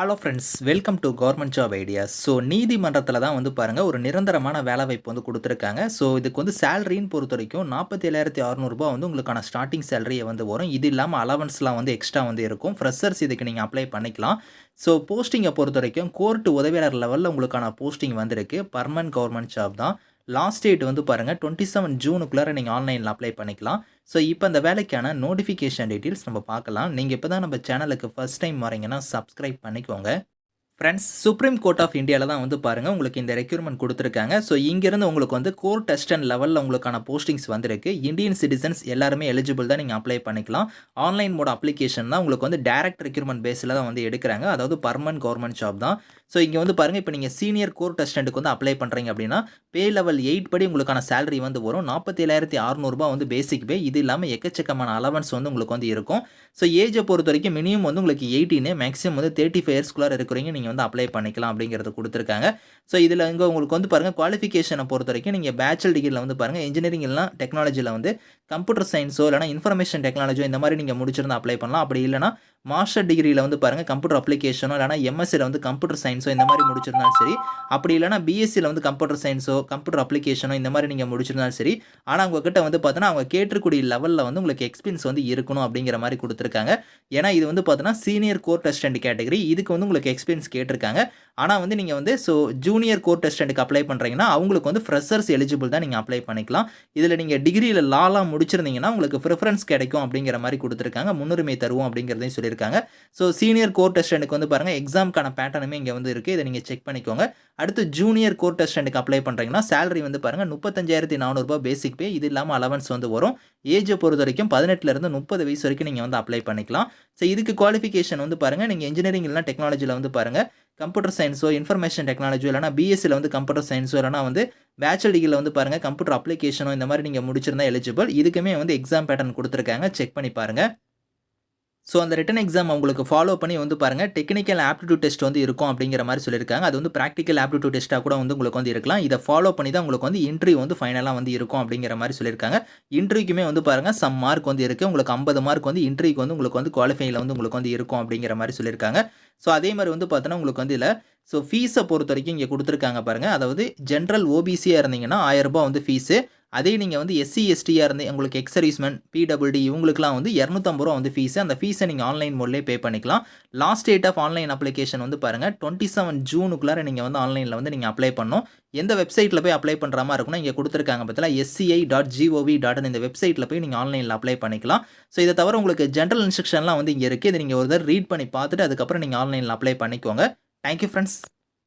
Hello friends, welcome to government job ideas. So நீதிமன்றத்தில தான் வந்து பாருங்கள் ஒரு நிரந்தரமான வேலைவாய்ப்பு வந்து கொடுத்துருக்காங்க. ஸோ இதுக்கு வந்து சேலரின்னு பொறுத்த வரைக்கும் ரூ. 47,600 வந்து உங்களுக்கான ஸ்டார்ட்டிங் சேலரியே வந்து வரும். இது இல்லாமல் அலவன்ஸ்லாம் வந்து எக்ஸ்ட்ரா வந்து இருக்கும். ஃப்ரெஷர்ஸ் இதுக்கு நீங்கள் அப்ளை பண்ணிக்கலாம். ஸோ போஸ்டிங்கை பொறுத்த வரைக்கும் கோர்ட் உதவியாளர் லெவலில் உங்களுக்கான போஸ்டிங் வந்திருக்கு. பர்மனன்ட் கவர்மெண்ட் ஜாப் தான். லாஸ்ட் டேட் வந்து பாருங்கள் 27 ஜூனுக்குள்ளார நீங்கள் ஆன்லைனில் அப்ளை பண்ணிக்கலாம். ஸோ இப்போ இந்த வேலைக்கான நோட்டிஃபிகேஷன் டீட்டெயில்ஸ் நம்ம பார்க்கலாம். நீங்கள் இப்போ தான் நம்ம சேனலுக்கு ஃபர்ஸ்ட் டைம் வரீங்கன்னா சப்ஸ்கிரைப் பண்ணிக்கோங்க. ஃப்ரெண்ட்ஸ், சுப்ரீம் கோர்ட் ஆஃப் இந்தியாவில் தான் வந்து பாருங்கள் உங்களுக்கு இந்த ரெக்யூர்மெண்ட் கொடுத்துருக்காங்க. ஸோ இங்கேருந்து உங்களுக்கு வந்து கோர் டெஸ்ட் அண்ட் லெவலில் உங்களுக்கான போஸ்டிங்ஸ் வந்திருக்கு. இந்தியன் சிட்டிசன்ஸ் எல்லாருமே எலிஜிபிள் தான், நீங்கள் அப்ளை பண்ணிக்கலாம். ஆன்லைன் மோட் அப்ளிகேஷன் தான். உங்களுக்கு வந்து டைரக்ட் ரெக்யூர்மெண்ட் பேஸில் தான் வந்து எடுக்கிறாங்க. அதாவது பர்மனன்ட் கவர்மெண்ட் ஜாப் தான். ஸோ இங்கே வந்து பாருங்கள், இப்போ நீங்கள் சீனியர் கோர் டெஸ்டண்ட்டுக்கு வந்து அப்ளை பண்ணுறீங்க அப்படின்னா பே லெவல் 8 படி உங்களுக்கான சேலரி வந்து வரும். 47,600 வந்து பேசிக் பே. இது இல்லாமல் எக்கச்சக்கமான அலவன்ஸ் வந்து உங்களுக்கு வந்து இருக்கும். ஸோ ஏஜை பொறுத்த வரைக்கும் மினிமம் வந்து உங்களுக்கு 18, மேக்ஸிமம் வந்து 35 இயர்ஸ்க்குள்ளார இருக்கிறீங்க நீங்கள் வந்து அப்ளை பண்ணிக்கலாம் அப்படிங்கிறது கொடுத்துருக்காங்க. ஸோ இதில் இங்கே உங்களுக்கு வந்து பாருங்கள் குவாலிஃபிகேஷனை பொறுத்த வரைக்கும் நீங்கள் பேச்சுலர் டிகிரியில் வந்து பாருங்கள் இன்ஜினியரிங் இல்லைனா டெக்னாலஜியில் வந்து கம்ப்யூட்டர் சயின்ஸோ இல்லைனா இன்ஃபர்மேஷன் டெக்னாலஜியோ இந்த மாதிரி நீங்கள் முடிச்சிருந்தா அப்ளை பண்ணலாம். அப்படி இல்லைனா மாஸ்டர் டிகிரியில் வந்து பாருங்கள் கம்ப்யூட்டர் அப்ளிகேஷனோ இல்லைனா எம்எஸ்சியில் வந்து கம்ப்யூட்டர் சயின்ஸோ இந்த மாதிரி முடிச்சிருந்தாலும் சரி, அப்படி இல்லைனா பிஎஸ்சியில் வந்து கம்ப்யூட்டர் சயின்ஸோ கம்ப்யூட்டர் அப்ளிகேஷனோ இந்த மாதிரி நீங்கள் முடிச்சிருந்தாலும் சரி. ஆனால் உங்ககிட்ட வந்து பார்த்தோன்னா அவங்க கேட்டிருக்கூடிய லெவலில் வந்து உங்களுக்கு எக்ஸ்பீரியன்ஸ் வந்து இருக்கணும் அப்படிங்கிற மாதிரி கொடுத்துருக்காங்க. ஏன்னா இது வந்து பார்த்தோன்னா சீனியர் கோர் டெஸ்டண்ட் கேட்டகரி, இதுக்கு வந்து உங்களுக்கு எக்ஸ்பீரியன்ஸ் கேட்டிருக்காங்க. ஆனால் வந்து நீங்கள் வந்து ஜூனியர் கோர் டெஸ்டண்ட்டுக்கு அப்ளை பண்ணுறீங்கன்னா அவங்களுக்கு வந்து ஃப்ரெஷர்ஸ் எலிஜிபிள் தான், நீங்கள் அப்ளை பண்ணிக்கலாம். இதில் நீங்கள் டிகிரியில் லாலாம் முடிச்சிருந்தீங்கன்னா உங்களுக்கு ப்ரிஃபரன்ஸ் கிடைக்கும் அப்படிங்கிற மாதிரி கொடுத்துருக்காங்க. முன்னுரிமை தருவோம் அப்படிங்கிறதையும் சொல்லியிருக்காங்க. ஸோ சீனியர் கோர் டெஸ்டண்ட்டுக்கு வந்து பாருங்கள் எக்ஸாம்க்கான பேட்டர்னுமே இங்கே வந்து இருக்குது. இதை நீங்கள் செக் பண்ணிக்கோங்க. அடுத்து ஜூனியர் கோர் டெஸ்டண்ட்டுக்கு அப்ளை பண்ணுறீங்கன்னா சேலரி வந்து பாருங்கள் 35,400 பேசிக் பே. இது இல்லாமல் அலவன்ஸ் வந்து வரும். ஏஜை பொறுத்த வரைக்கும் 18லேருந்து 30 வயசு வரைக்கும் நீங்கள் வந்து அப்ளை பண்ணிக்கலாம். ஸோ இதுக்கு குவாலிஃபிகேஷன் வந்து பாருங்கள் நீங்கள் இன்ஜினியரிங் இல்லைனா டெக்னாலஜியில் வந்து பாருங்கள் கம்ப்யூட்டர் சயின்ஸோ இன்ஃபர்மேஷன் டெக்னாலஜியோ இல்லைனா பிஎஸ்சியில் வந்து கம்ப்யூட்டர் சயின்ஸோ இல்லைனா வந்து பேச்சுலர் டிகிரியில் வந்து பாருங்கள் கம்ப்யூட்டர் அப்ளிகேஷனோ இந்த மாதிரி நீங்கள் முடிச்சிருந்தா எலிஜிபிள். இதுக்குமே வந்து எக்ஸாம் பேட்டர்ன் கொடுத்துருக்காங்க, செக் பண்ணி பாருங்கள். ஸோ அந்த ரிட்டன் எக்ஸாம் உங்களுக்கு ஃபாலோ பண்ணி வந்து பாருங்கள் டெக்னிக்கல் ஆப்டிடியூட் டெஸ்ட் வந்து இருக்கும் அப்படிங்கிற மாதிரி சொல்லியிருக்காங்க. அது வந்து ப்ராக்டிக்கல் ஆப்டிடியூட் டெஸ்ட்டாக கூட வந்து உங்களுக்கு வந்து இருக்கலாம். இதை ஃபாலோ பண்ணி தான் உங்களுக்கு வந்து இன்டர்வியூ வந்து ஃபைனலாக வந்து இருக்கும் அப்படிங்கிற மாதிரி சொல்லியிருக்காங்க. இன்டர்வியூக்குமே வந்து பாருங்கள் சம் மார்க் வந்து இருக்குது. உங்களுக்கு 50 மார்க் வந்து இன்டர்வியூக்கு வந்து உங்களுக்கு வந்து குவாலிஃபையில் வந்து உங்களுக்கு வந்து இருக்கும் அப்படிங்கிற மாதிரி சொல்லியிருக்காங்க. ஸோ அதே மாதிரி வந்து பார்த்தோன்னா உங்களுக்கு வந்து இல்லை. ஸோ ஃபீஸை பொறுத்த வரைக்கும் இங்கே கொடுத்துருக்காங்க பாருங்கள். அதாவது ஜென்ரல் ஓபிசியாக இருந்தீங்கன்னா ரூ. 1000 வந்து ஃபீஸு. அதே நீங்கள் வந்து எஸ்சி எஸ்டியாக இருந்து உங்களுக்கு எக்ஸ் சர்வீஸ்மேன் பிடபிள்டி இவங்களுக்குலாம் வந்து ரூ. 250 வந்து ஃபீஸு. அந்த ஃபீஸை நீங்கள் ஆன்லைன் மோட்லேயே பே பண்ணிக்கலாம். Last date of online application வந்து பாருங்கள் 27 ஜூனுக்குள்ளார நீங்கள் வந்து ஆன்லைனில் வந்து நீங்கள் அப்ளை பண்ணணும். எந்த வெப்சைட்டில் போய் அப்ளை பண்ணுற மாதிரி இருக்குன்னா இங்கே கொடுத்துருக்காங்க பார்த்தீங்களா sci.gov.in இந்த வெப்சைட்டில் போய் நீங்கள் ஆன்லைனில் அப்ளை பண்ணிக்கலாம். ஸோ இதை தவிர உங்களுக்கு ஜென்ரல் இன்ஸ்ட்ரக்ஷன்லாம் வந்து இங்கே இருக்குது. இதை நீங்கள் ஒரு தடவை ரீட் பண்ணி பார்த்துட்டு அதுக்கப்புறம் நீங்கள் ஆன்லைனில் அப்ளை பண்ணிக்கோங்க. Thank you friends.